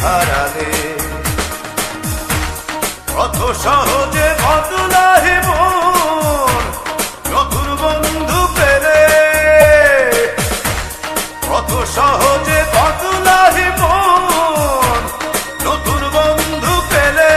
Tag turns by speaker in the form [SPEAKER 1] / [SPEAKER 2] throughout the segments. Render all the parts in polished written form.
[SPEAKER 1] হারালে কত সহজে বদলাহে মন নতুন বন্ধু পেলে কত সহজে বদলাহে মন নতুন বন্ধু পেলে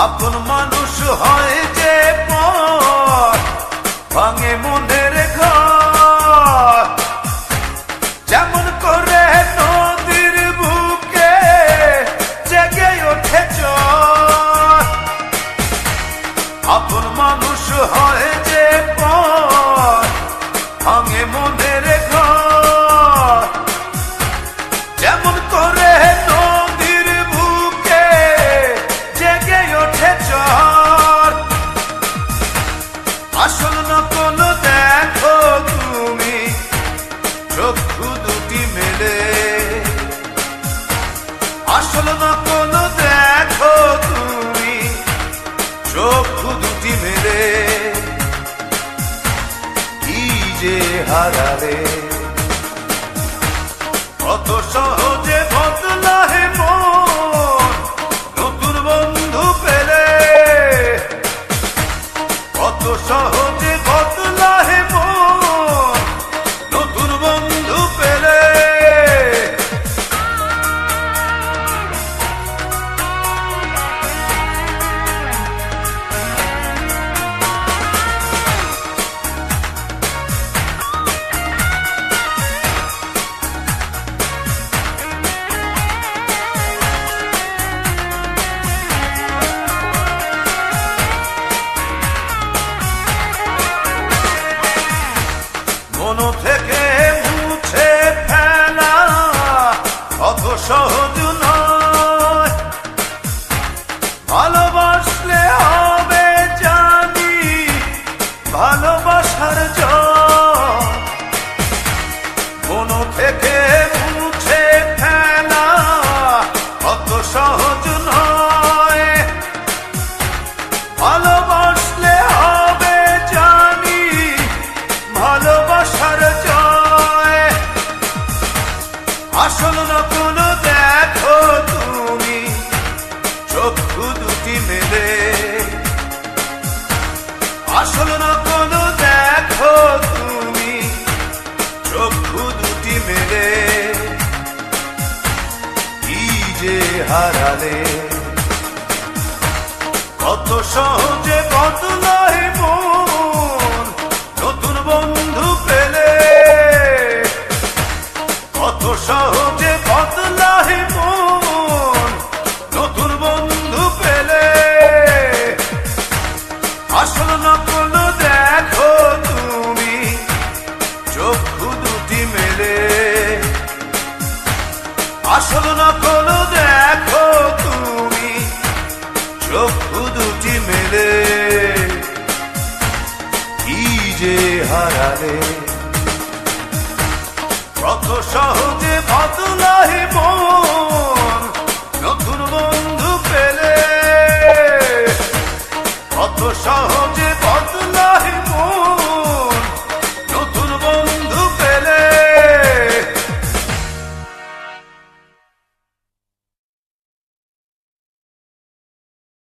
[SPEAKER 1] আপন মানুষ হয় যে পর ভাঙে মনের ঘর যেমন করে নদীর বুকে জেগে ওঠে ঝড় আপন মানুষ হয় যে পর ভাঙে মনের ঘর যেমন করে নদীর বুকে জেগে ওঠে ঝড় আসল নকল দেখো তুমি চক্ষু দুটি মেলে আসল নকল দেখো তুমি চক্ষু দুটি মেলে কি যে হারালে কত সহজে বদলাহে মন নতুন বন্ধু পেলে কত সহজে বদলাহে মন নতুন বন্ধু পেলে মন থেকে মুছে ফেলা অত সহজ নয় ভালোবাসলে হবে জানি ভালোবাসার জয় মন থেকে মুছে ফেলা অত সহজ নয় ভালোবাসলে হবে জানি ভালোবাসার জয় আসল নকল দেখো তুমি চক্ষু দুটি মেলে আসল নকল দেখো তুমি চক্ষু দুটি মেলে কি যে হারালে কত সহজে বদলাহে মন নতুন বন্ধু পেলে কত সহজে বদলাহে মন নতুন বন্ধু পেলে আসল নকল দেখো তুমি চক্ষু দুটি মেলে আসল নকল দেখো তুমি চক্ষু দুটি মেলে কি যে হারালে কত সহজে বদলাহে মন নতুন